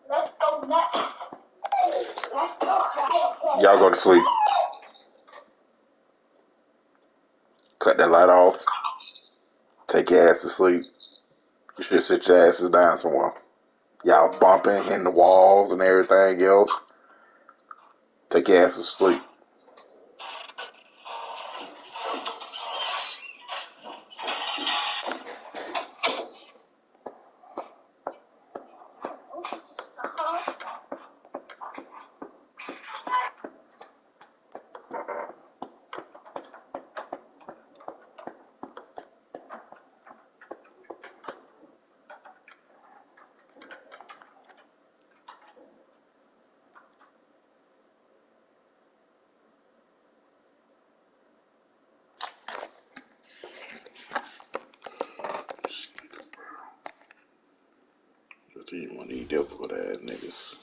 Let's go next. Let's go cry. Y'all go to sleep. Cut that light off. Take your ass to sleep. You should sit your asses down somewhere. Y'all bumping, hitting the walls and everything else. Take your asses to sleep. These one of these difficult ass niggas.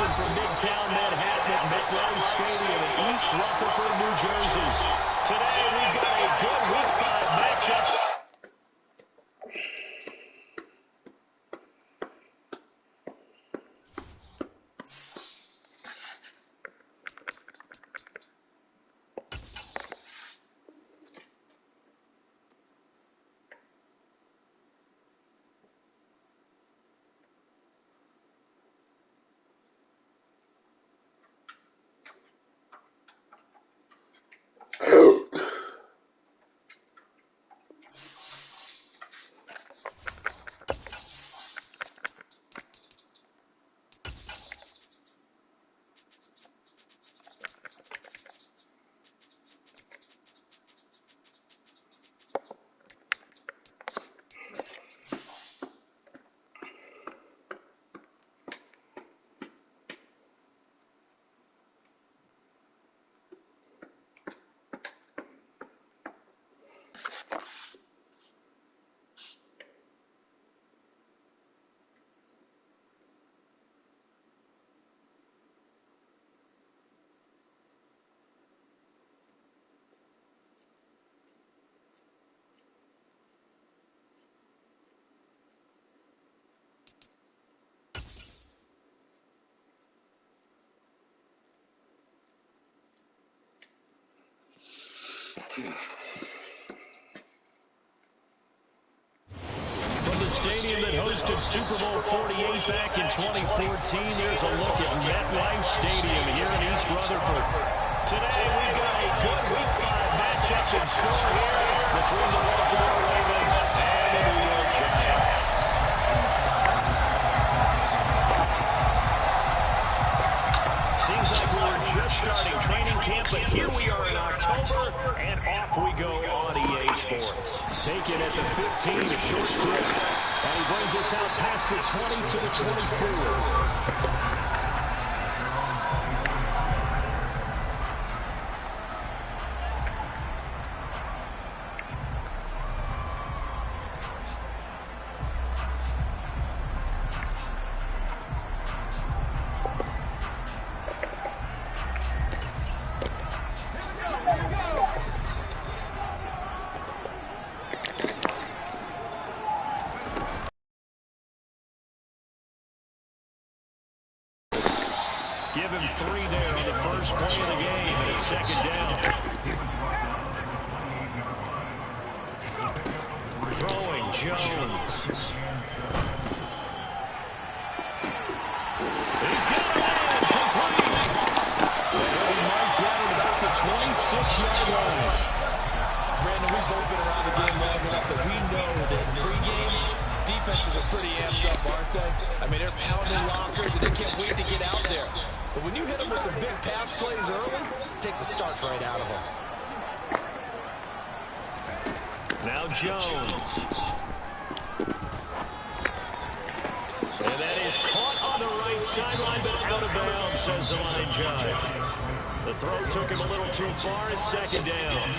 From Midtown Manhattan at MetLife Stadium in East Rutherford, New Jersey. Today we've got a good Week 5 matchup. From the stadium that hosted Super Bowl 48 back in 2014, here's a look at MetLife Stadium here in East Rutherford. Today we've got a good Week 5 matchup in store here between the Baltimore Ravens and the New York Giants. Seems like we were just starting training camp, but here we are in October, and off we go on EA Sports. taken at the 15, a short trip. And he brings us out past the 20 to the 24. Give him 3 there on the first play of the game, and it's second down. Throwing, Jones. He's got it in, complete. And he'll be marked down at about the 26-yard line. Brandon, we've both been around the game long enough that we know that pregame defenses are pretty amped up, aren't they? I mean, they're pounding lockers, and they can't wait to get out there. But when you hit them with some big pass plays early, it takes a start right out of them. Now Jones. And that is caught on the right sideline, but out of bounds, says the line judge. The throw took him a little too far. It's second down.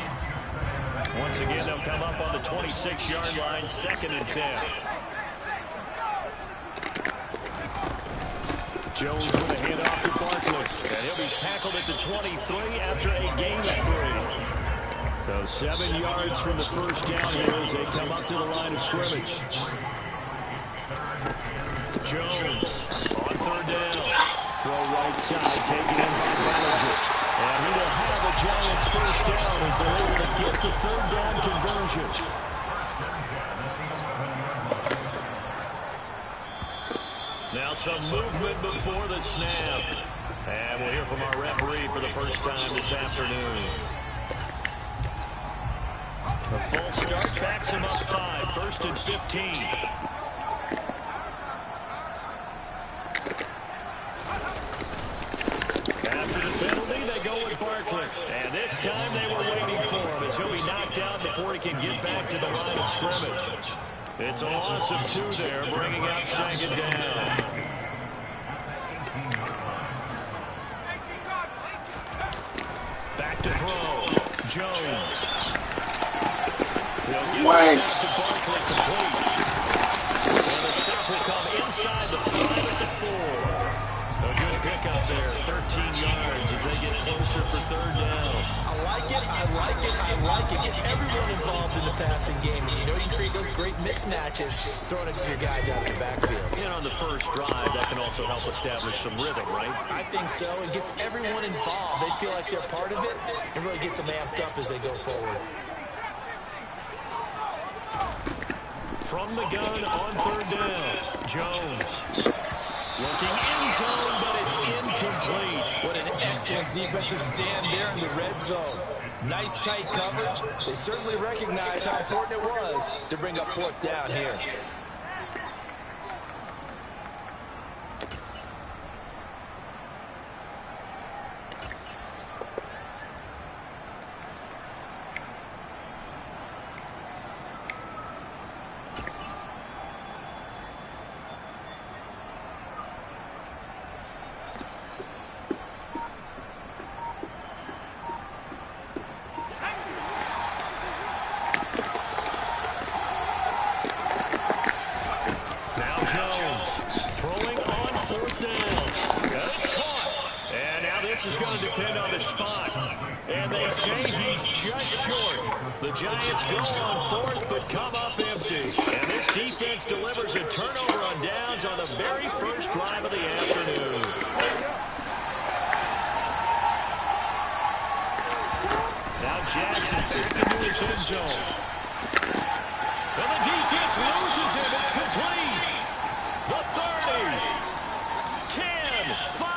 Once again, they'll come up on the 26-yard line, 2nd and 10. Jones with a handoff to Barkley. And he'll be tackled at the 23 after a gain of 3. So 7 yards from the first down here as they come up to the line of scrimmage. Jones on 3rd down. Throw right side, taken in by Bellinger. And he will have the Giants first down as they're able to get the 3rd down conversion. Now some movement before the snap. And we'll hear from our referee for the first time this afternoon. The false start backs him up 5, 1st and 15. After the penalty, they go with Barkley. And this time they were waiting for him as he'll be knocked out before he can get back to the line of scrimmage. It's a loss of 2 there, bringing up 2nd down. Back to throw. Jones. What? To Barkley complete. And the stop will come inside the 5 at the 4. A good pickup there, 13 yards as they get closer for 3rd down. I like it, I like it, I like it. Get everyone involved in the passing game. You know you can create those great mismatches throwing it to your guys out of the backfield. And on the first drive, that can also help establish some rhythm, right? I think so. It gets everyone involved. They feel like they're part of it and really gets them amped up as they go forward. From the gun on 3rd down, Jones. Looking in zone, but it's incomplete. What an excellent defensive stand there in the red zone. Nice tight coverage. They certainly recognize how important it was to bring up 4th down here. Throwing on 4th down. It's caught. And now this is going to depend on the spot. And they say he's just short. The Giants go on 4th but come up empty. And this defense delivers a turnover on downs on the very first drive of the afternoon. Now Jackson back into his end zone. And the defense loses him. It's complete. The 30, 10, 5,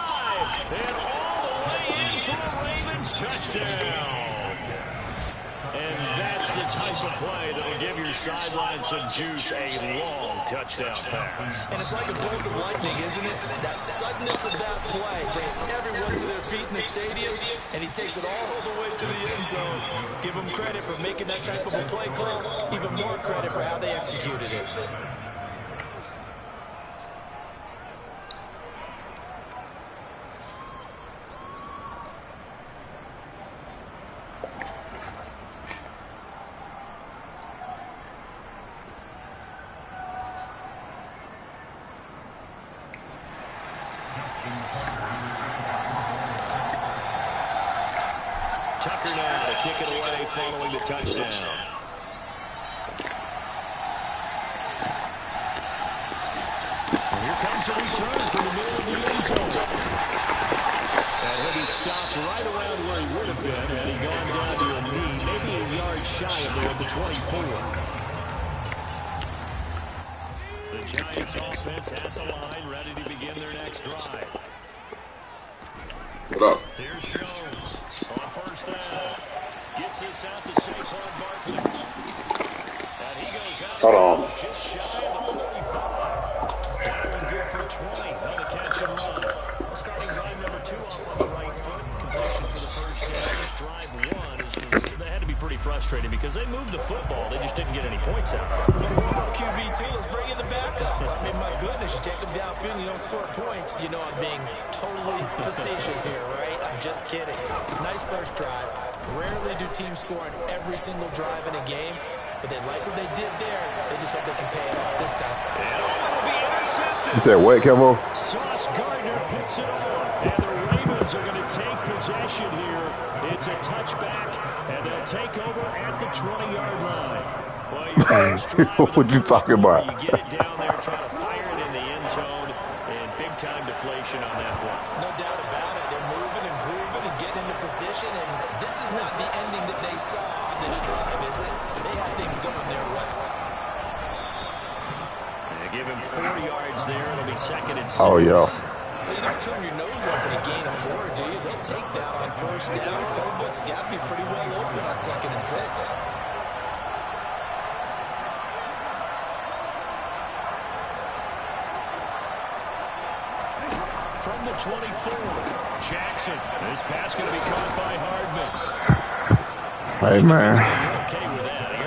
and all the way in for a Ravens touchdown. And that's the type of play that will give your sideline some juice, a long touchdown pass. And it's like a bolt of lightning, isn't it? That suddenness of that play brings everyone to their feet in the stadium, and he takes it all the way to the end zone. Give him credit for making that type of a play call, even more credit for how they executed it. Tucker now to kick it away following the touchdown. And here comes a return from the middle of the end zone. And he'll be stopped right around where he would have been had he gone down to a knee, maybe a yard shy of there at the 24. The Giants offense at the line, ready to begin their next drive. What up? Here's Jones on first down. Gets this out to Saquon Barkley. And he goes out. Hold on. Just shy of the 45. Firing good for 20. Now the catch and run. Starting drive number 2 off on the right foot. Completion for the first down. Drive 1 they had to be pretty frustrating because they moved the football. They just didn't get any points out. QB2, let's bring in the backup. I mean, my goodness, you take them downfield, you don't score points. You know I'm being totally facetious here, right? I'm just kidding. Nice first drive. Rarely do teams score on every single drive in a game, but they like what they did there. They just hope they can pay it off this time. And it'll be intercepted. You said what, Kevo? Sauce Gardner picks it off, and the Ravens are going to take possession here. It's a touchback, and they'll take over at the 20-yard line. Well, your first drive what you talking about? You get it down there, try to fire it in the end zone, and big-time deflation on that one. No doubt about it. They're moving and grooving and getting into position, and this is not the ending that they saw on this drive, is it? They had things going their way. They give him 4 yards there. It'll be second and 6. Oh, yeah. Well, you don't turn your nose up at a gain of 4, do you? They'll take that on first down. Playbook's got to be pretty well open on second and 6. From the 24, Jackson. This pass going to be caught by Hardman. Hey, man. Okay with that.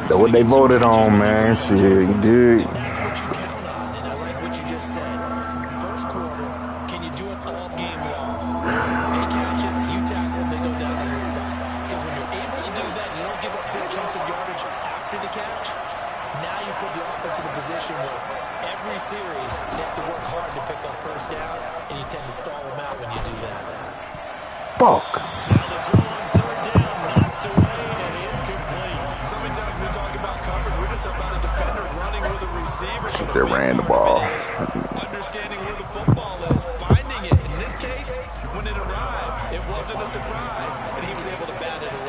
That's what they voted on, man. Shit, you dig? That's what you count on, and I like what you just said. First quarter, can you do it all game long? They catch it, you tackle them, they go down on the spot. Because when you're able to do that, you don't give up big chunks of yardage after the catch. Now you put the offense in a position where every series they have to work hard to pick up first downs, and you tend to stall them out when you do that. Fuck. Now the throw on third down, knocked away and incomplete. So many times we talk about coverage, we're just about a defender running with a receiver. Shit, they ran the ball. Understanding where the football is, finding it. In this case, when it arrived, it wasn't a surprise, and he was able to bat it away.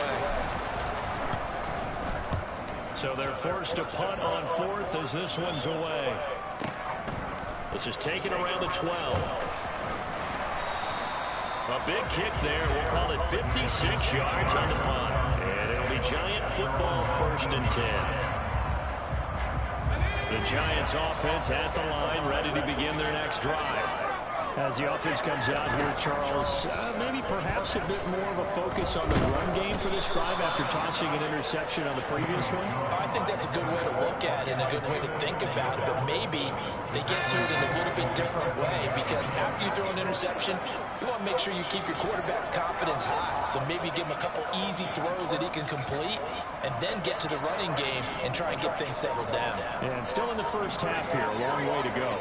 So they're forced to punt on fourth as this one's away. This is taken around the 12. A big kick there. We'll call it 56 yards on the punt. And it'll be Giant football, 1st and 10. The Giants offense at the line, ready to begin their next drive. As the offense comes out here, Charles, maybe perhaps a bit more of a focus on the run game for this drive after tossing an interception on the previous one? I think that's a good way to look at it and a good way to think about it, but maybe they get to it in a little bit different way because after you throw an interception, you want to make sure you keep your quarterback's confidence high. So maybe give him a couple easy throws that he can complete and then get to the running game and try and get things settled down. Yeah, and still in the first half here, a long way to go.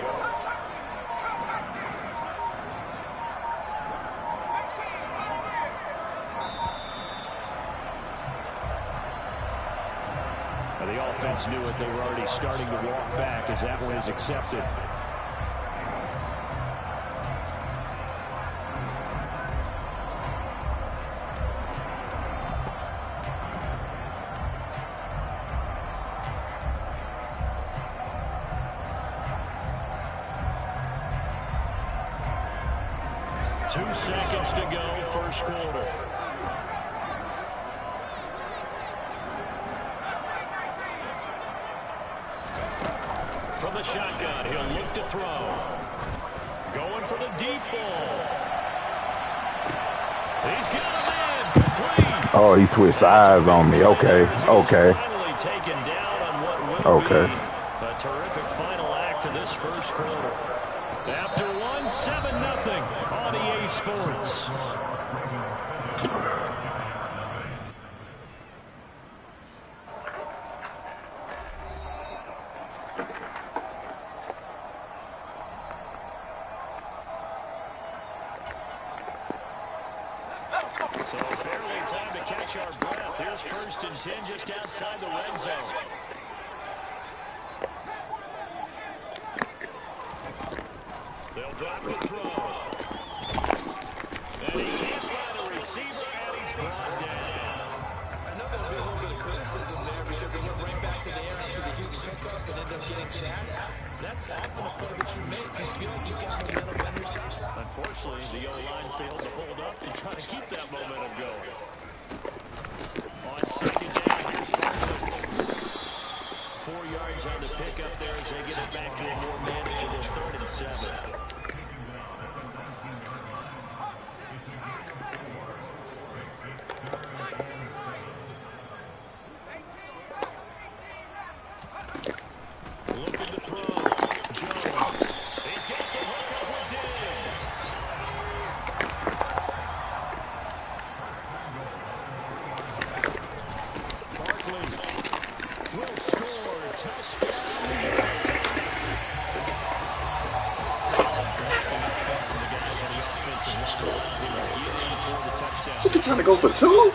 The offense knew it. They were already starting to walk back as that one is accepted. Two seconds to go, first quarter. From the shotgun, he'll look to throw. Going for the deep ball. He's got a man complete. Oh, he switched sides on me. Okay, okay. Finally taken down on what will be a terrific final act to this first quarter. After 7-0 on EA Sports. So barely time to catch our breath. Here's 1st and 10 just outside the red zone. They'll drop the throw. And he can't find a receiver, and he's brought down. I know there'll be a little bit of criticism there because it went right back to the air after the huge pickup and ended up getting sacked. That's often a play that you make. You feel like you've got momentum on your side. Unfortunately, the O-line failed to hold up to try to keep that momentum going. On 2nd down, here's Barkley. 4 yards on the pickup there as they get it back to a more manageable 3rd and 7. Looking to throw. Jones. He's got the hook up with Diggs. Barkley will score. Touchdown. Solid blocking up front from the guys on the offensive line. They will get in for the touchdown. You trying to go for 2?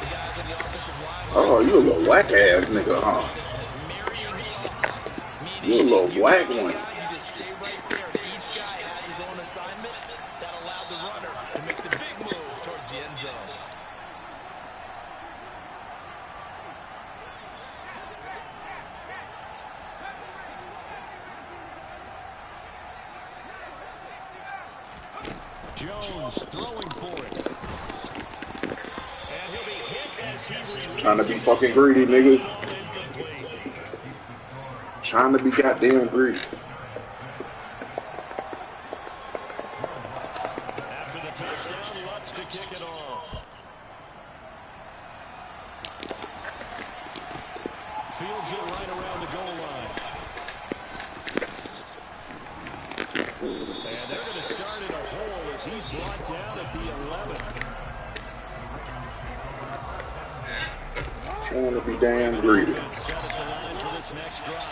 Oh, you a little whack ass nigga, huh? You a little whack one. You just stay right there. Each guy had his own assignment that allowed the runner to make the big move towards the end zone. Jones throwing for it. And he'll be hit as he releases. Trying to be fucking greedy, nigga. Trying to be goddamn greedy. After the touchdown, Lutz to kick it off. Fields it right around the goal line. And they're going to start in a hole as he's brought down at the 11. Trying to be damn greedy. Set up the line for this next drive.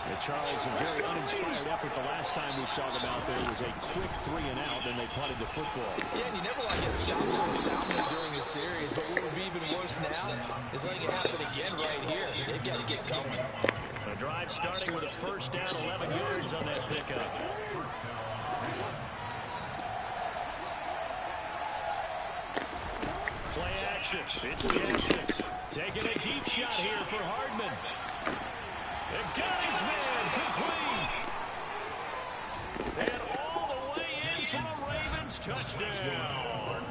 And Charles, a very uninspired effort the last time we saw them out there was a quick 3-and-out, and they punted the football. Yeah, and you never want to get stopped so soundly during a series, but what would be even worse now is letting it happen again right here. They've got to get going. The drive starting with a 1st down, 11 yards on that pickup. Play action. It's Jackson. Taking a deep shot here for Hardman. They've got his man complete. And all the way in for a Ravens touchdown.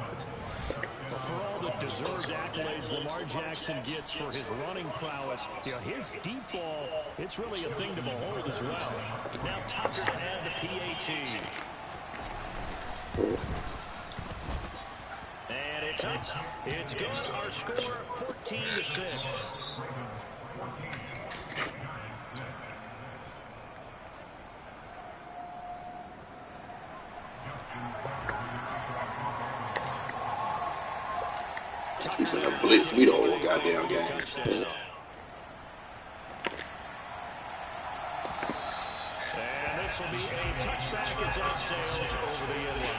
Well, for all the deserved accolades Lamar Jackson gets for his running prowess, his deep ball, it's really a thing to behold as well. Now Tucker to add the PAT. And it's up. It's good. Our score 14-6. He's gonna blitz me the whole goddamn game. And this will be a touchback as that sails over the end line.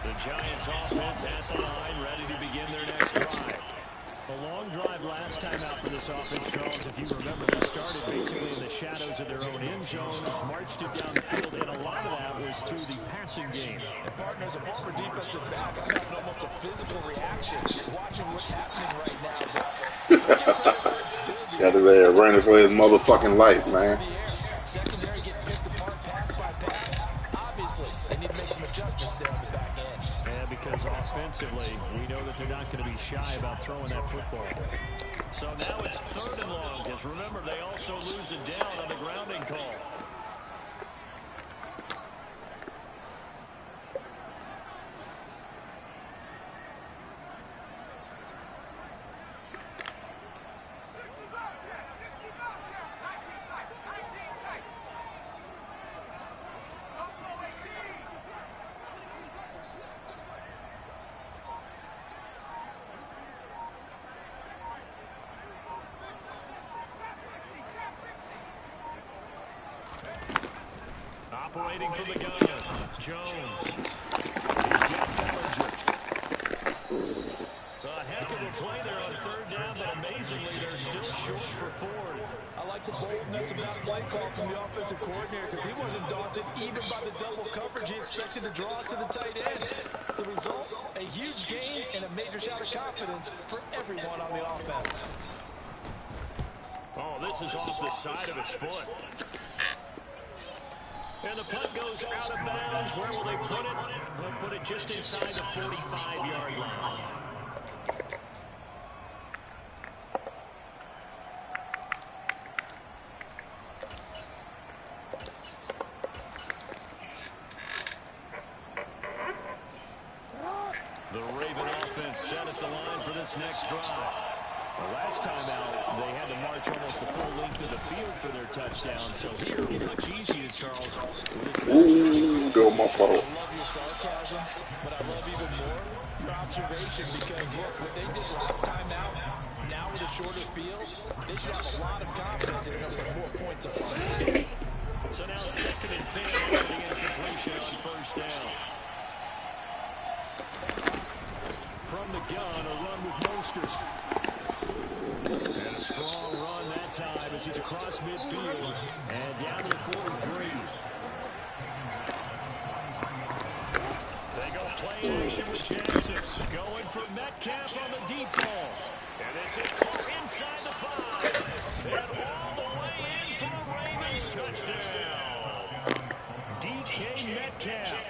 The Giants offense at the line, ready to begin their next drive. A long drive last time out for this offense, Charles. If you remember, they started basically in the shadows of their own end zone, marched it down the field, and a lot of that was through the passing game. And partners, a former defensive back, I'm having almost a physical reaction watching what's happening right now. Got his ass running for his motherfucking life, man. Secondary getting picked apart pass by pass. Obviously, honestly, they need to make some adjustments there on the back end. Yeah, because offensively, we know that they're not going to be shy about throwing that football. So now it's 3rd and long, because remember, they also lose it down on the grounding call. Operating from the gun, Jones. He's got Bellinger. A heck of a play there on 3rd down, but amazingly, they're still short for 4th. I like the boldness of that play call from the offensive coordinator because he wasn't daunted even by the double coverage he expected to draw to the tight end. The result, a huge gain and a major shot of confidence for everyone on the offense. Oh, this is off the side of his foot. And the punt goes out of bounds. Where will they put it? They'll put it just inside the 45-yard line. The Raven offense set at the line for this next drive. The last time out, they had to march almost the full length of the field for their touchdown. So here, much easier, Charles. Ooh, go my fault. I love your sarcasm, but I love even more your observation because, look, what they did last time out, now with a shorter field, they should have a lot of confidence in putting more points up on it. So now 2nd and 10 after the incompletion on 1st down. From the gun, a run with Mostert. And a strong run that time as he's across midfield and down to the 43. They go play action with Jackson. Going for Metcalf on the deep ball. And this is inside the 5. And all the way in for a Ravens touchdown. DK Metcalf.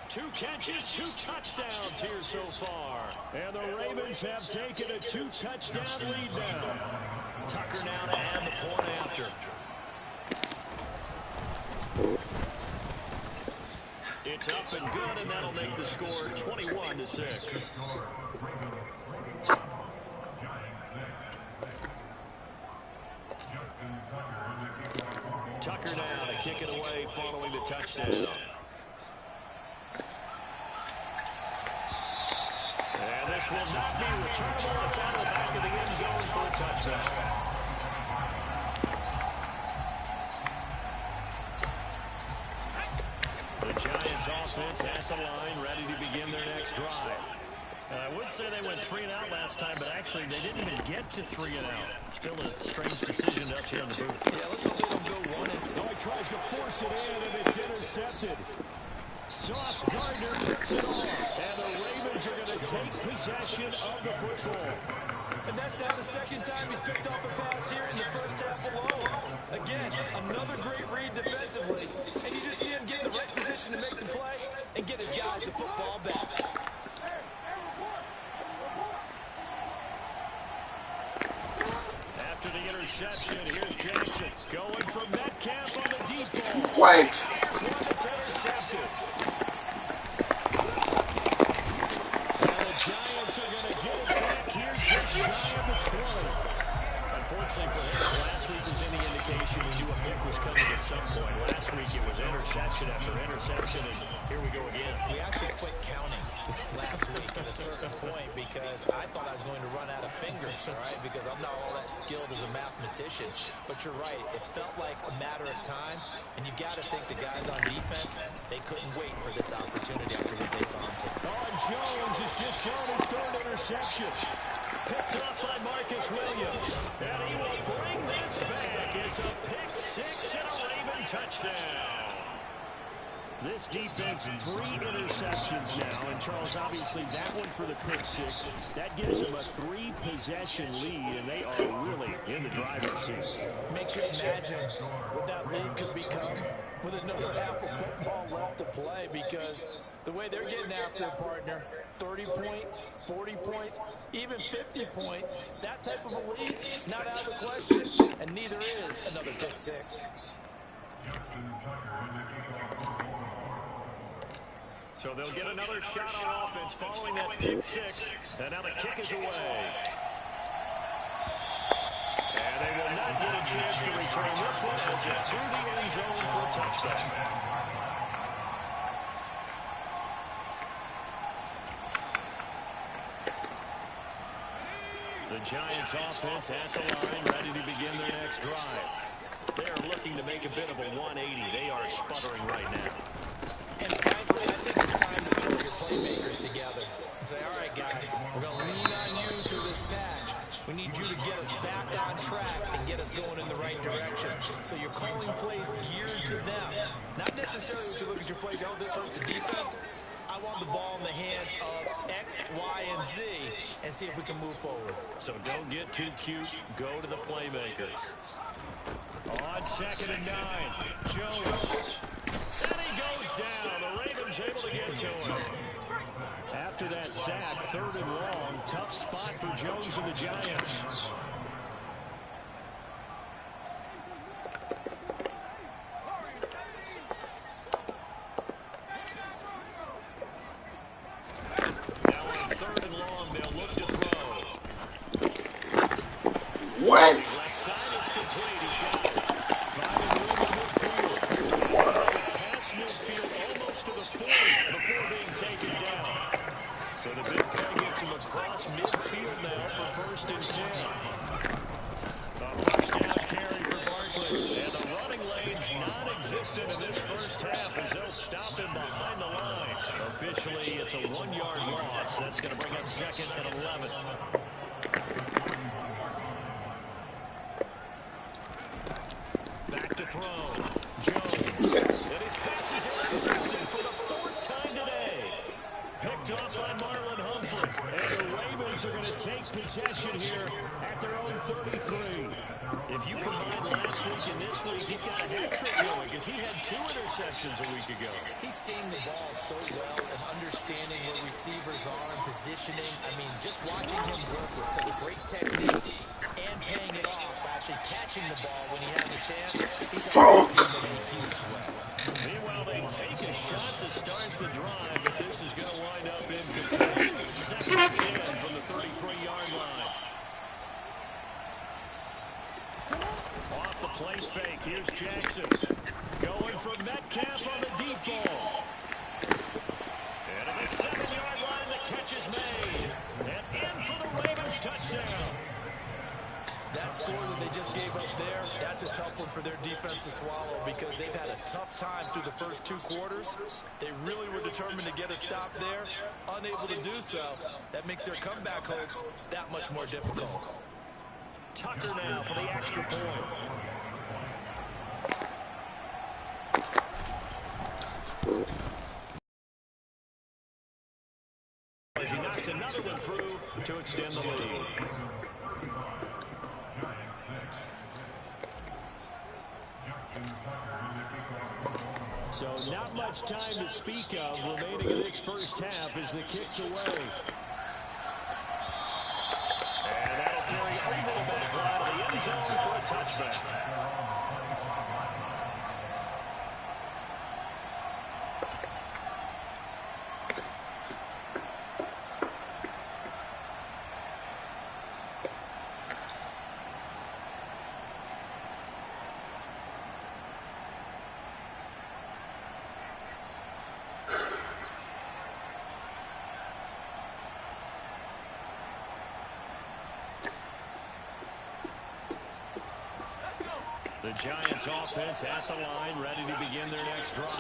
2 catches, 2 touchdowns here so far. And the Ravens have taken a 2-touchdown lead now. Tucker now to add the point after. It's up and good, and that'll make the score 21-6. Tucker now to kick it away following the touchdown. And this will not be returnable. It's out of the back of the end zone for a touchdown. The Giants offense at the line, ready to begin their next drive. I would say they went 3 and out last time, but actually they didn't even get to 3 and out. Still a strange decision to us here in the booth. Yeah, let's hope they don't go 1 and... Oh, he tries to force it in, and it's intercepted. Sauce Gardner picks it off, and the Ravens are going to take possession of the football. And that's now the 2nd time he's picked off a pass here in the first half alone. Again, another great read defensively, and you just see him get in the right position to make the play and get his guys the football back. After the interception, here's Jackson going for Metcalf on the deep ball. What? It's intercepted. And the Giants are going to get it back here just shy of the 20. Unfortunately for him, last week was any indication we knew a pick was coming at some point. Last week it was interception after interception, and here we go again. We actually quit counting last week at a certain point because I thought I was going to run out of fingers, all right, because I'm not all that skilled as a mathematician. But you're right, it felt like a matter of time, and you got to think the guys on defense, they couldn't wait for this opportunity after what they saw on tape. Jones has just thrown his 3rd interception. Picked off by Marcus Williams. And he will bring this back. It's a pick 6 and a Raven touchdown. This defense, 3 interceptions now. And, Charles, obviously that one for the pick six. That gives them a 3-possession lead, and they are really in the driver's seat. Makes you imagine what that lead could become with another half of football left to play, because the way they're getting after a partner, 30 points, 40 points, even 50 points, that type of a lead, not out of the question, and neither is another pick six. So they'll get another shot on offense following that pick six. And now the kick is away. And they will not get a chance to return this one as it's through the end zone for a touchdown. The Giants offense at the line, ready to begin their next drive. They are looking to make a bit of a 180. They are sputtering right now. And frankly, I think it's time to pull your playmakers together and say, all right, guys, we're going to lean on you through this patch. We need you to get us back on track and get us going in the right direction. So you're calling plays geared to them. Not necessarily what you look at your plays, oh, this hurts the defense. I want the ball in the hands of X, Y, and Z and see if we can move forward. So don't get too cute. Go to the playmakers. On 2nd and 9, Jones. And he goes down. The Ravens able to get to him. After that sack, 3rd and long, tough spot for Jones and the Giants. Now on 3rd and long, they'll look to throw. What? Left side, it's complete. He's got it. Finding room in midfield. Past midfield almost to the 40 before being taken down. So the big play gets him across midfield now for 1st and 10. A first down carry for Barkley. And the running lane's non-existent in this first half as they'll stop him behind the line. Officially, it's a 1-yard loss. That's going to bring up 2nd and 11. Back to throw. Jones. And his pass is intercepted for the 4th time today. Picked off by Marlon Humphrey. And the Ravens are going to take possession here at their own 33. If you combine last week and this week, he's got a hat trick going because he had 2 interceptions a week ago. He's seeing the ball so well and understanding where receivers are and positioning. I mean, just watching him work with such great technique and paying it off by actually catching the ball when he has a chance. He's on his team in a huge way. Meanwhile, they take a shot to start the drive, but this is going to wind up incomplete. 2nd and 10 from the 33-yard line. Off the play fake, here's Jackson. Going for Metcalf on the deep ball. And at the 7-yard line, the catch is made. And in for the Ravens touchdown. That score that they just gave up there, that's a tough one for their defense to swallow because they've had a tough time through the first 2 quarters. They really were determined to get a stop there, unable to do so. That makes their comeback hopes that much more difficult. Tucker now for the extra point. As he knocks another one through to extend the lead. So not much time to speak of remaining in this first half as the kick's away. And that'll carry over the back line of the end zone for a touchback. The Giants offense at the line, ready to begin their next drive.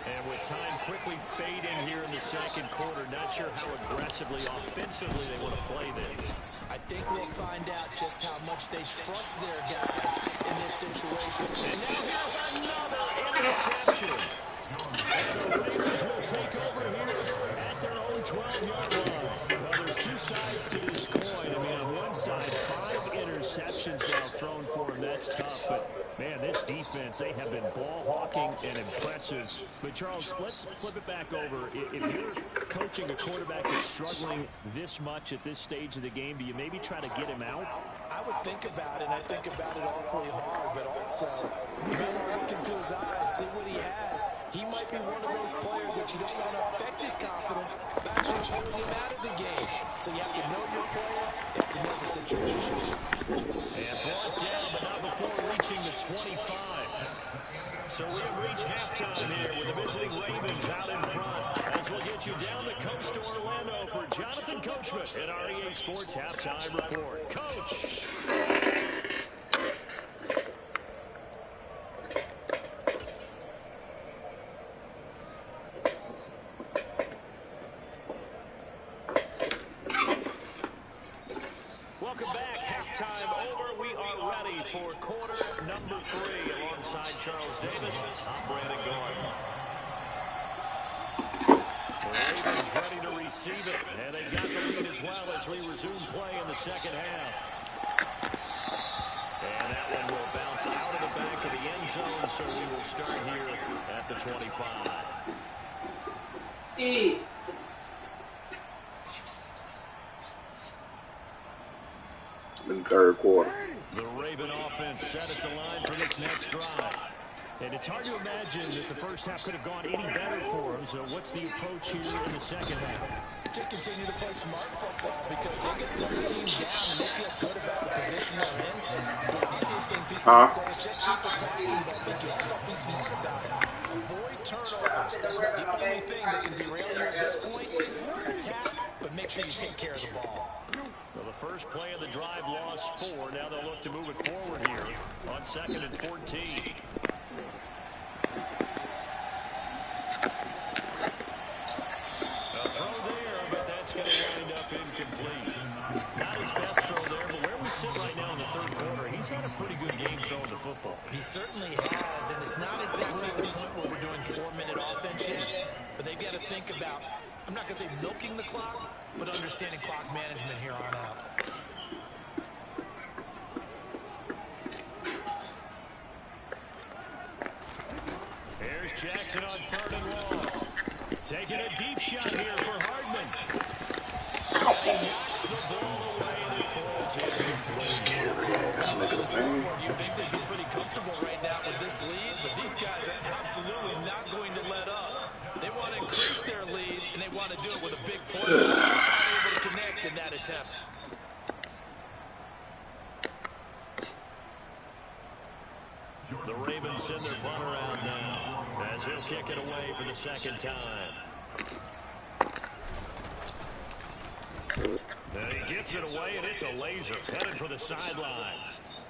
And with time quickly fading here in the second quarter, not sure how aggressively, offensively they want to play this. I think we'll find out just how much they trust their guys in this situation. And now here's another interception. 12-yard line. Well, there's two sides to this coin. I mean, on one side, 5 interceptions now thrown for him. That's tough. But, man, this defense, they have been ball hawking and impressive. But, Charles, let's flip it back over. If you're coaching a quarterback that's struggling this much at this stage of the game, do you maybe try to get him out? I would think about it, and I think about it awfully hard, but also you might want to look into his eyes, see what he has. He might be one of those players that you don't want to affect his confidence by actually pulling him out of the game. So you have to know your player, you have to know the situation. And brought down, but not before reaching the 25. So we have reached halftime here with the visiting Ravens out in front. As we'll get you down the coast to Orlando for Jonathan Coachman at our EA Sports Halftime Report. Coach. Welcome back. Halftime over. We are ready for quarter number 3 alongside Charles Davis. I'm Brandon Gordon. The Ravens ready to receive it, and they got the lead as well as we resume play in the second half. And that one will bounce out of the back of the end zone, so we will start here at the 25. In the third quarter. The Raven offense set at the line for this next drive. And it's hard to imagine that the first half could have gone any better for them. So what's the approach here in the second half? Just continue to play smart football because they're going to put the team down and they feel good about the position they're in. The obvious thing people would say is just keep attacking, but I think you also be smart about it. Avoid turnovers. That's the only thing that can derail you at this point. Attack, but make sure you take care of the ball. Well, the first play of the drive lost 4. Now they'll look to move it forward here on 2nd and 14. A throw there, but that's going to wind up incomplete. Not his best throw there, but where we sit right now in the third quarter, he's had a pretty good game throwing the football. He certainly has, and it's not exactly the point where we're doing 4-minute offense yet, but they've got to think about, I'm not going to say milking the clock, but understanding clock management here on out. Here's Jackson on 3rd and long. Taking a deep shot here for Hardman. And he knocks the ball away and it falls in. You think they'd be pretty comfortable right now with this lead, but these guys are absolutely not going to let up. They want to increase their lead, and they want to do it with a big play. Not able to connect in that attempt. The Ravens send their punter out now as he'll kick it away for the second time. And he gets it away, and it's a laser headed for the sidelines.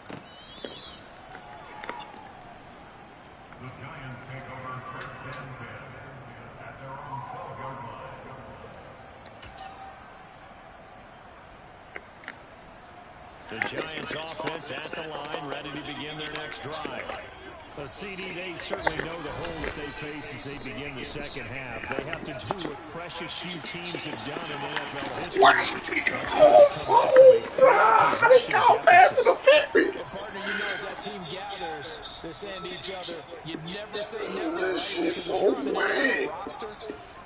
The Giants take over 1st and 10 at their own 12-yard line. The Giants offense at the line, ready to begin their next drive. CD, they certainly know the hole that they face as they begin the second half. They have to do what precious few teams have done in NFL history. Washington. There they go, pass interference. Well, partner, you know as that team gathers, they're saying to each other, you never say never. This is so weird.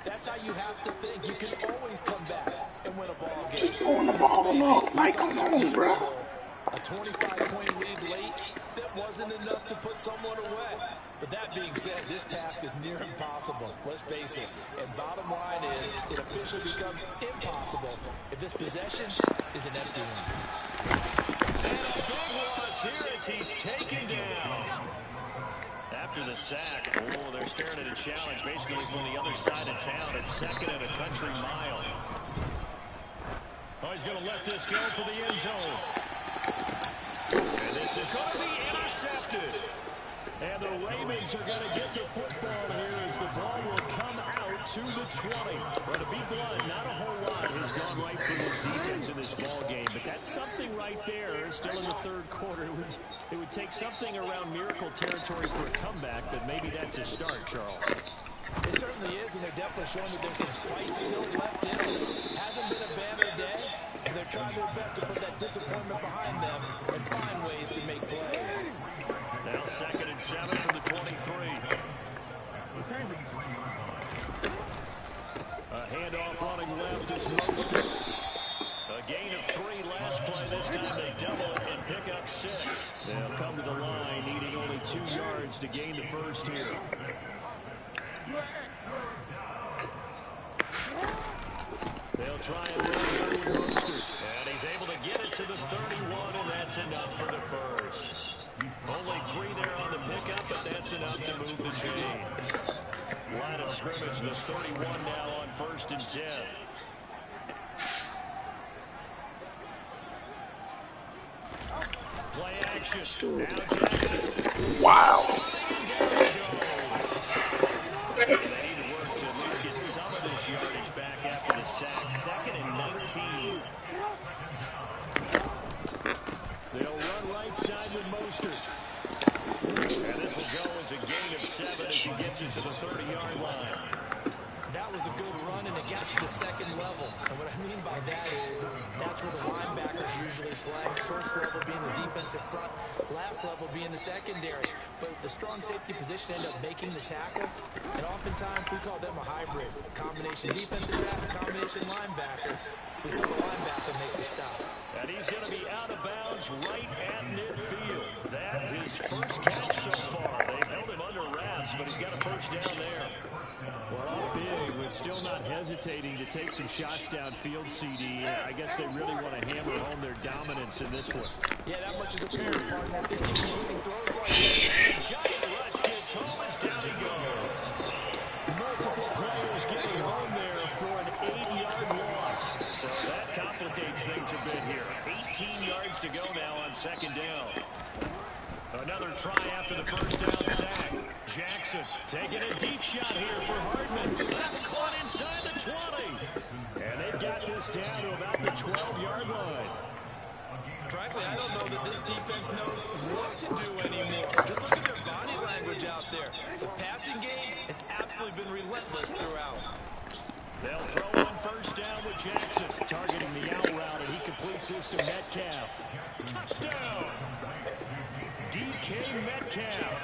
That's how you have to think. You can always come back and win a ball game. Just throwing the ball up. Like, come on, bro. A 25-point lead late, that wasn't enough to put someone away. But that being said, this task is near impossible. Let's face it. And bottom line is, it officially becomes impossible if this possession is an empty one. And a big loss here as he's taken down. After the sack, oh, they're staring at a challenge basically from the other side of town. It's 2nd and a country mile. Oh, he's going to let this go for the end zone. And this is going to be intercepted. And the Ravens are going to get the football here as the ball will come out to the 20. But to be blunt, not a whole lot has gone right for this defense in this ball game. But that's something right there, still in the third quarter. It would take something around miracle territory for a comeback, but maybe that's a start, Charles. It certainly is, and they're definitely showing that there's some fight still left in them. Hasn't been a banner day, but they're trying their best to put that disappointment behind them and find ways to make plays. Now 2nd and 7 from the 23. A handoff running left is Mostert. A gain of 3 last play. This time they double it and pick up 6. They'll come to the line needing only 2 yards to gain the first here. They'll try and run here with Mostert. And he's able to get it to the 31, and that's enough for the first. Only 3 there on the pickup, but that's enough to move the chains. Line of scrimmage, the 31 now on 1st and 10. Play action. Now Jackson. Wow. They need to work to at least get some of this yardage back after the sack. 2nd and 19. They'll run right side with Mostert. And this will go as a gain of 7 as he gets it to the 30-yard line. That was a good run, and it got to the 2nd level. And what I mean by that is that's where the linebackers usually play. First level being the defensive front, last level being the secondary. But the strong safety position ended up making the tackle. And oftentimes we call them a hybrid. Combination defensive back, combination linebacker. We saw the linebacker make the stop. And he's going to be out of bounds right at midfield. That his first catch so far. They've held him under wraps, but he's got a first down there. Well, up big, with still not hesitating to take some shots downfield, CD. I guess they really want to hammer home their dominance in this one. Yeah, that much is apparent, partner. They keep moving throws like that. Giant rush gets home as down he goes. Multiple players getting home there for an 8-yard loss. So that complicates things a bit here. 18 yards to go now on 2nd down. Another try after the first down sack. Jackson taking a deep shot here for Hardman. That's caught inside the 20. And they've got this down to about the 12-yard line. Frankly, I don't know that this defense knows what to do anymore. Just look at their body language out there. The passing game has absolutely been relentless throughout. They'll throw on first down with Jackson, targeting the out route, and he completes this to Metcalf. Touchdown! DK Metcalf,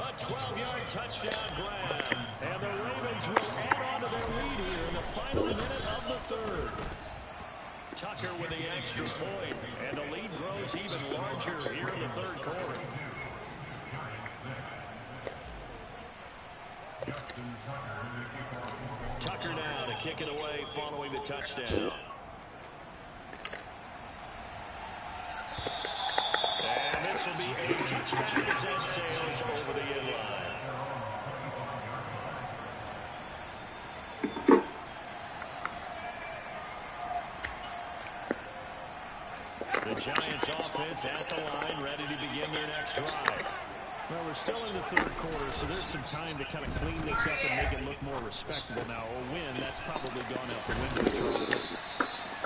a 12-yard touchdown grab. And the Ravens will add on to their lead here in the final minute of the 3rd. Tucker with the extra point, and the lead grows even larger here in the 3rd quarter. Tucker now to kick it away following the touchdown. And this will be a touchback as that sails over the end line. The Giants offense at the line, ready to begin their next drive. Well, we're still in the 3rd quarter, so there's some time to kind of clean this up and make it look more respectable now. A win, that's probably gone out the window, Charles.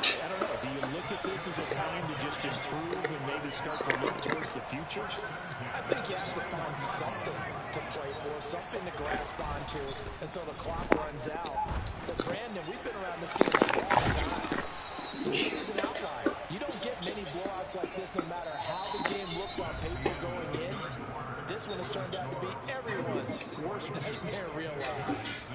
I don't know. Do you look at this as a time to just improve and maybe start to look towards the future? I think you have to find something to play for, something to grasp onto until the clock runs out. But, Brandon, we've been around this game a long time. This is an outlier. You don't get many blowouts like this no matter how the game looks on paper going in. This one has turned out to be everyone's worst nightmare realized.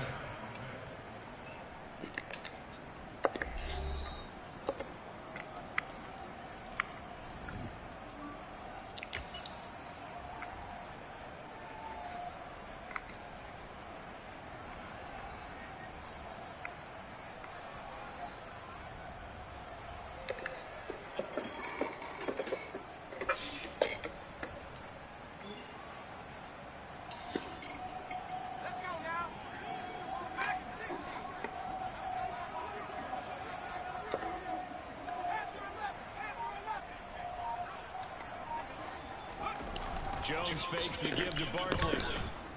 Jones fakes the give to Barkley.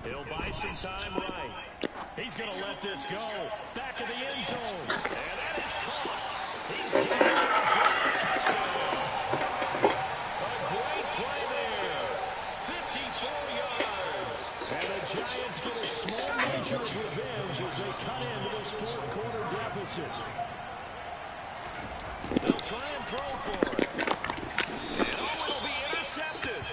He'll buy some time right. He's going to let this go. Back of the end zone. And that is caught. He's got a touchdown. A great play there. 54 yards. And the Giants get a small measure of revenge as they cut into this fourth quarter deficit. They'll try and throw for it. And it'll be intercepted.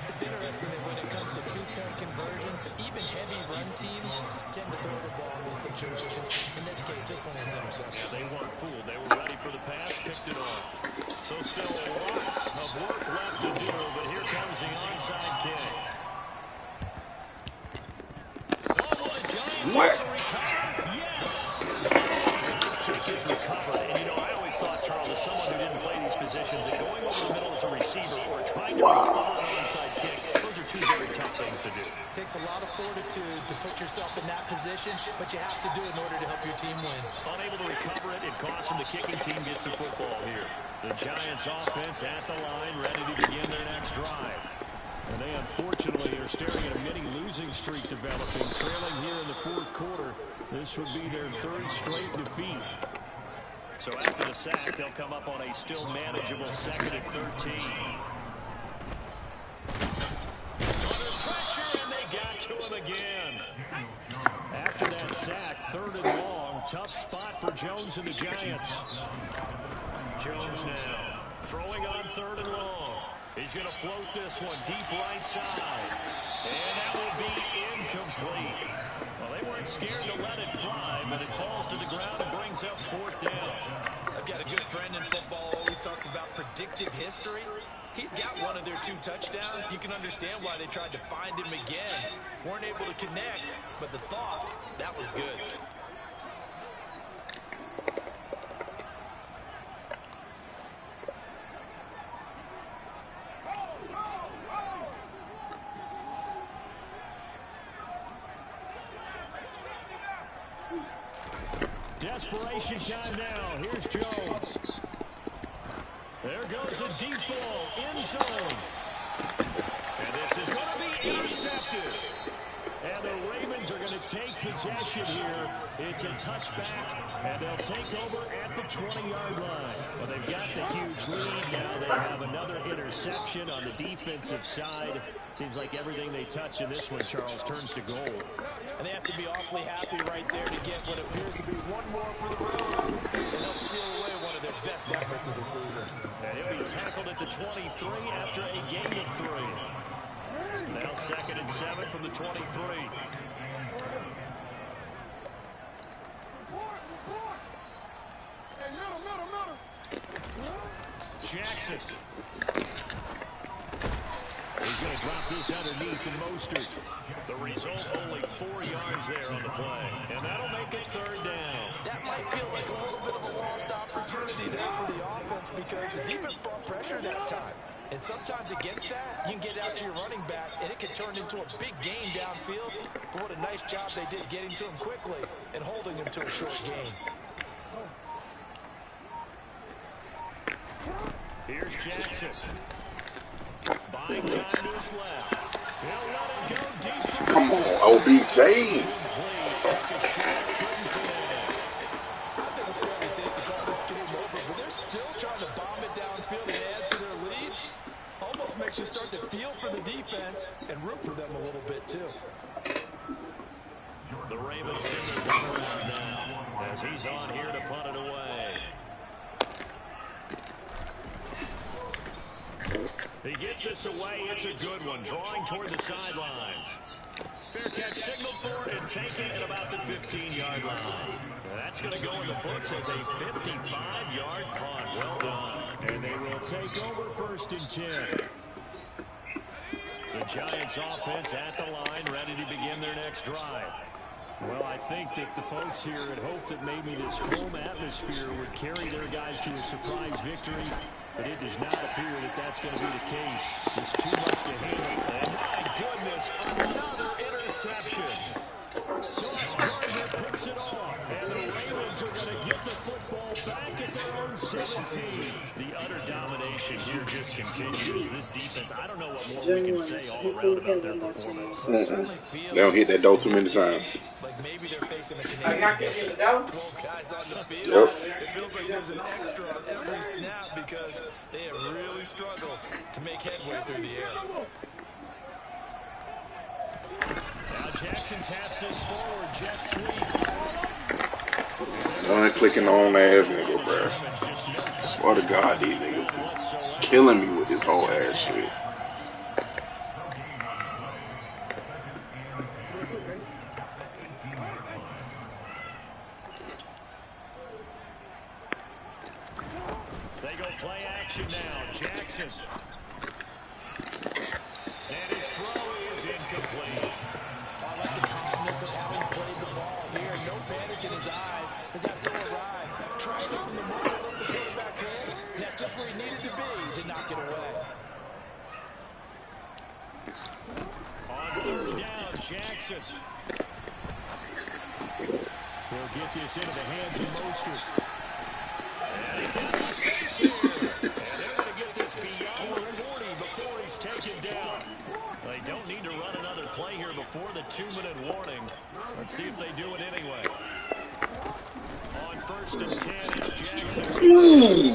It's interesting that when it comes to two-point conversions, even heavy run teams tend to throw the ball in these situations. In this case, this one was intercepted. Yeah, they weren't fooled. They were ready for the pass, picked it off. So still lots of work left to do, but here comes the onside kick. Oh, will the Giants What? recover? Yes! So the onside kick is recovered. And, you know, I always thought, Charles, as someone who didn't play these positions, that going over the middle as a receiver or trying to recover an onside kick, those are two very tough things to do. It takes a lot of fortitude to put yourself in that position, but you have to do it in order to help your team win. Unable to recover it, it costs them. The kicking team gets the football here. The Giants offense at the line, ready to begin their next drive. And they unfortunately are staring at a mini losing streak developing, trailing here in the fourth quarter. This would be their third straight defeat. So after the sack, they'll come up on a still manageable 2nd and 13. Under pressure, and they got to him again. After that sack, 3rd and long, tough spot for Jones and the Giants. Jones now throwing on 3rd and long. He's going to float this one deep right side. And that will be incomplete. Well, they weren't scared to let it fly, but it falls to the ground and brings up 4th down. I've got a good friend in football, always talks about predictive history. He's got one of their 2 touchdowns. You can understand why they tried to find him again. Weren't able to connect, but the thought, that was good. Desperation time now. Here's Jones. There goes a deep ball, end zone. And this is going to be intercepted. And the Ravens are going to take possession here. It's a touchback, and they'll take over at the 20-yard line. Well, they've got the huge lead. Now they have another interception on the defensive side. Seems like everything they touch in this one, Charles, turns to gold. And they have to be awfully happy right there to get what appears to be one more for the road and help seal away one of their best efforts of the season. And he'll be tackled at the 23 after a gain of 3. Now 2nd and 7 from the 23. Jackson. He's going to drop this underneath to Mostert. The result, only 4 yards there on the play. And that'll make it 3rd down. That might feel like a little bit of a lost opportunity there for the offense because the defense brought pressure that time. And sometimes against that, you can get out to your running back, and it can turn into a big gain downfield. But what a nice job they did getting to him quickly and holding him to a short gain. Here's Jackson. Buying time to his left. He'll let it go deep for Come on, OBJ. I think it's fairly safe to call this game over, but they're still trying to bomb it downfield and add to their lead. Almost makes you start to feel for the defense and root for them a little bit, too. the Ravens send their runner out now as he's on here to punt it away. He gets this away. It's a good one. Drawing toward the sidelines. Fair catch signal for it and taken at about the 15-yard line. That's going to go in the books as a 55-yard punt. Well done. And they will take over 1st and 10. The Giants offense at the line, ready to begin their next drive. Well, I think that the folks here had hoped that maybe this home atmosphere would carry their guys to a surprise victory. But it does not appear that that's going to be the case. Just too much to handle. And my goodness, another interception. Sauce Gardner picks it off. And the Ravens are going to get the football back at their own 17. The utter domination here just continues. This defense, I don't know what more we can say all around about their performance. They don't hit that door too many times. Like maybe they're facing a Canadian defense. 12 guys on the field. Yep. It feels like there's an extra on every snap because they have really struggled to make headway through the air. Now Jackson taps this forward, jet sweep. I'm clicking on ass nigga, bro. Swear to God, these niggas killing me with this whole ass shit. They go play action now. Jackson. And his throw is incomplete. I like the calmness of how he played the ball here. No panic in his eyes as that throw arrived. Tracked it from the moment it left the quarterback's hand. And that's just where he needed to be to knock it away. On third down, Jackson. He'll get this into the hands of Mostert. And he's got some space here. And they're going to get this beyond the 40 before he's taken down. They don't need to run another play here before the 2-minute warning. Let's see if they do it anyway. On first and 10, it's Jackson. Ooh.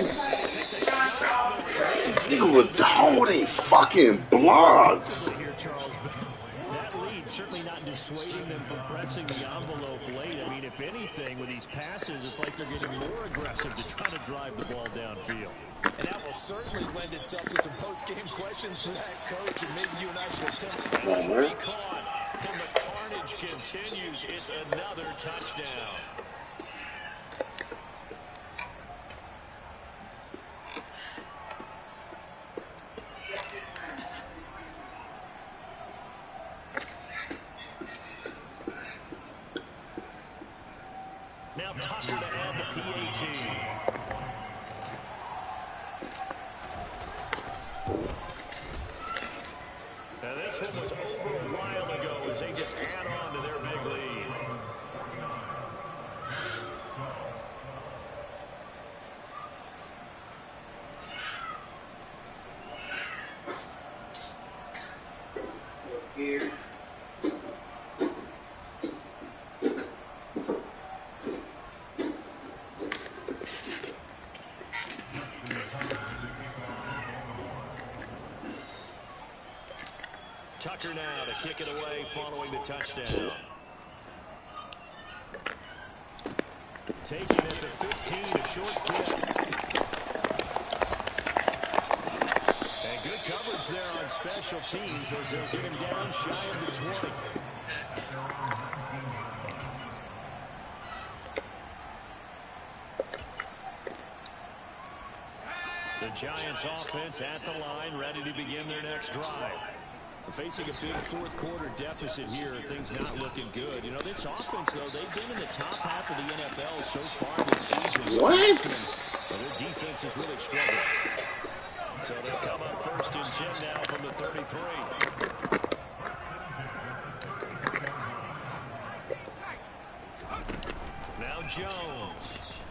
Nigga was holding fucking blocks. That lead certainly not dissuading them from pressing the envelope late. I mean, if anything, with these passes, it's like they're getting more aggressive to try to drive the ball downfield. And that will certainly lend itself to some post-game questions for that coach, and maybe you and I should attempt Come on, man. And the carnage continues. It's another touchdown. Now Tucker to add the PAT. Now this one was over a while ago as they just add on to their big lead. Here. Tucker now to kick it away following the touchdown. Taking it to 15, a short kick. And good coverage there on special teams as they'll get him down shy of the 20. The Giants offense at the line, ready to begin their next drive. Facing a big fourth-quarter deficit here, things not looking good. You know, this offense, though, they've been in the top half of the NFL so far this season. What? But their defense has really struggled. So they'll come up first and 10 now from the 33. Now Jones.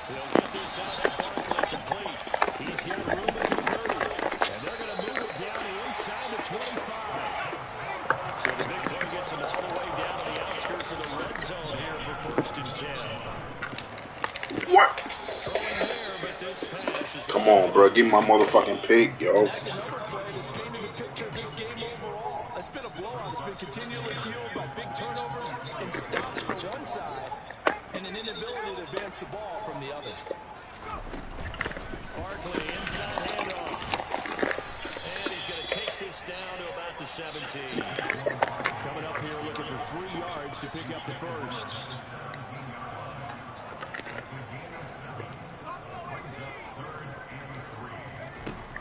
He'll get this out to Barkley complete. He's got room at the 30. And they're going to move it down the inside the 25. So the big play gets them all the way down to the outskirts of the red zone here for first and 10. What? Throwing there, but this pass is Come on, bro. Give me my motherfucking pick, yo. That's another play that's painted a picture of this game overall. It's been a blowout. It's been continually fueled by big turnovers and stops from one side and an inability to advance the ball from the other. Barkley inside handoff. And he's going to take this down to about the 17. Coming up here looking for 3 yards to pick up the first.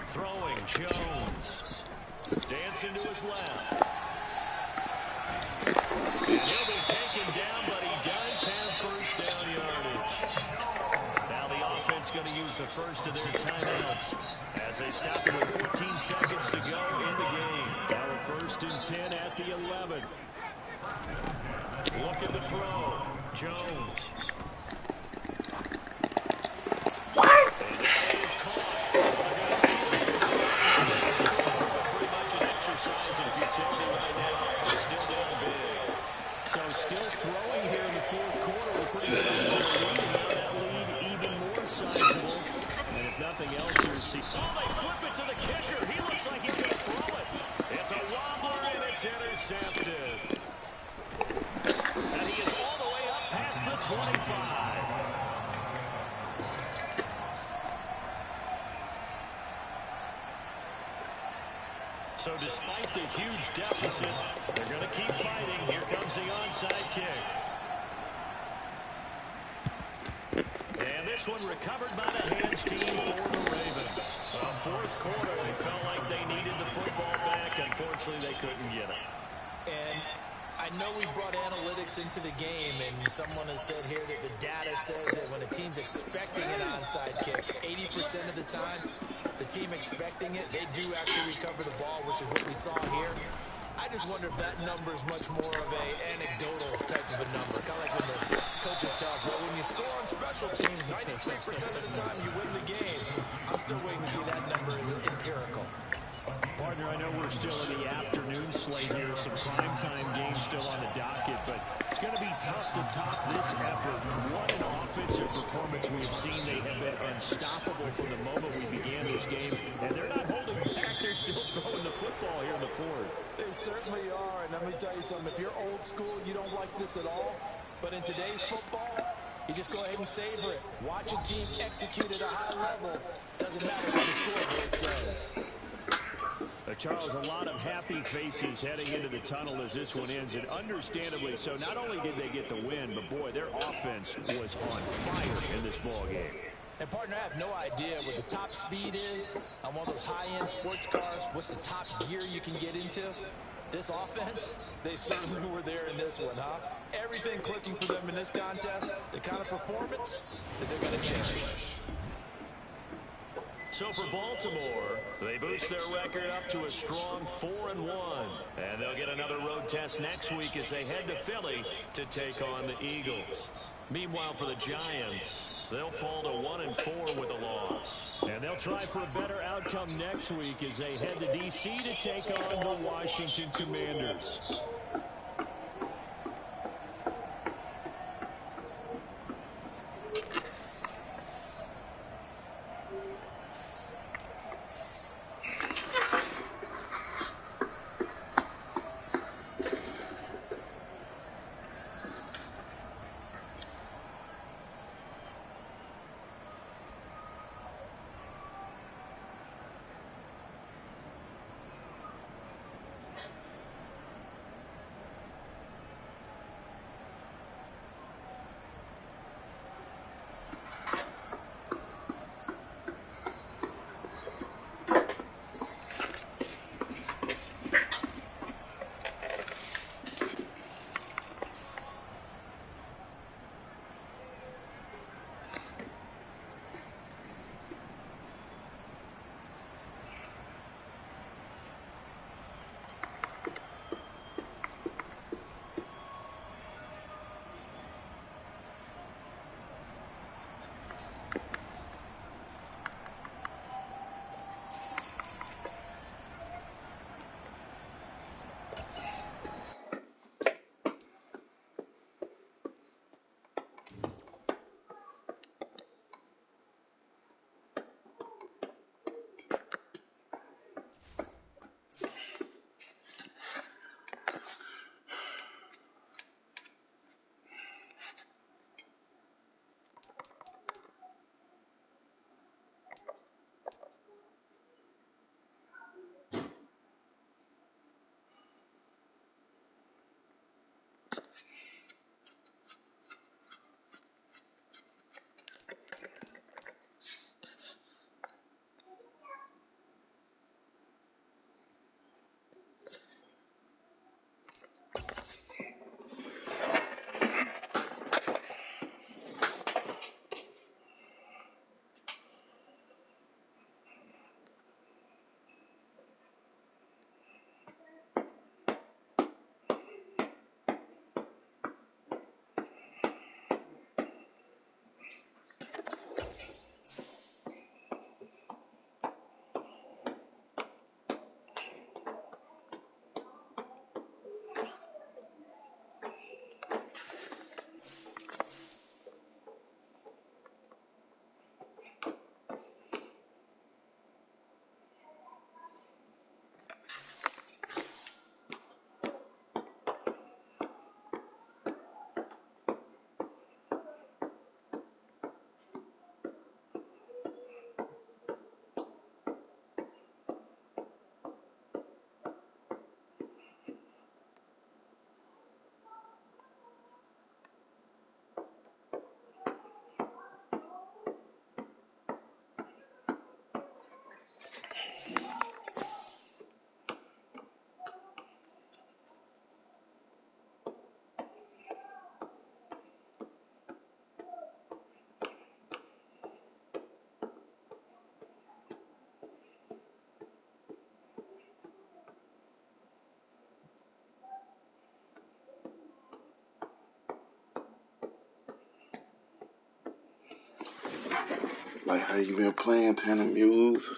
Throwing, Jones. Dancing to his left. And he'll be taken down, but he does have first down yardage. Now the offense going to use the first of their timeouts as they stop it with 14 seconds to go in the game. Now a first and 10 at the 11. Look at the throw. Jones. What? And that is caught. They're going to see this pretty much an exercise in futility right now. They're still down big. So still throwing here in the fourth quarter with pretty sizable lead. And now that lead even more sizable And if nothing else, they flip it to the kicker. He looks like he's going to throw it. It's a wobbler, and it's intercepted. And he is all the way up past the 25. So despite the huge deficit, they're going to keep fighting. Here comes the onside kick. And this one recovered by the hands team for the Ravens. Fourth quarter, they felt like they needed the football back. Unfortunately, they couldn't get it. And I know we brought analytics into the game, and someone has said here that the data says that when a team's expecting an onside kick, 80% of the time, the team expecting it, they do actually recover the ball, which is what we saw here. I just wonder if that number is much more of a anecdotal type of a number. Kind of like when the coaches tell us, well, when you score on special teams, 93% of the time you win the game. I'm still waiting to see that number is empirical. Partner, I know we're still in the afternoon slate here. Some primetime games still on the docket, but it's going to be tough to top this effort. What an offensive performance we have seen. They have been unstoppable from the moment we began this game, and they're not holding back. They're still throwing the football here in the fourth. They certainly are, and let me tell you something. If you're old school, you don't like this at all. But in today's football, you just go ahead and savor it. Watch a team execute at a high level. Doesn't matter what the scoreboard says. Charles, a lot of happy faces heading into the tunnel as this one ends, and understandably so. Not only did they get the win, but boy, their offense was on fire in this ball game. And partner, I have no idea what the top speed is on one of those high-end sports cars. What's the top gear you can get into? This offense, they certainly were there in this one, huh? Everything clicking for them in this contest, the kind of performance that they're going to cherish. So for Baltimore, they boost their record up to a strong 4-1. And they'll get another road test next week as they head to Philly to take on the Eagles. Meanwhile, for the Giants, they'll fall to 1-4 with a loss. And they'll try for a better outcome next week as they head to D.C. to take on the Washington Commanders. Like how you been playing, Tanner Muse?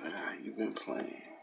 Like how you been playing?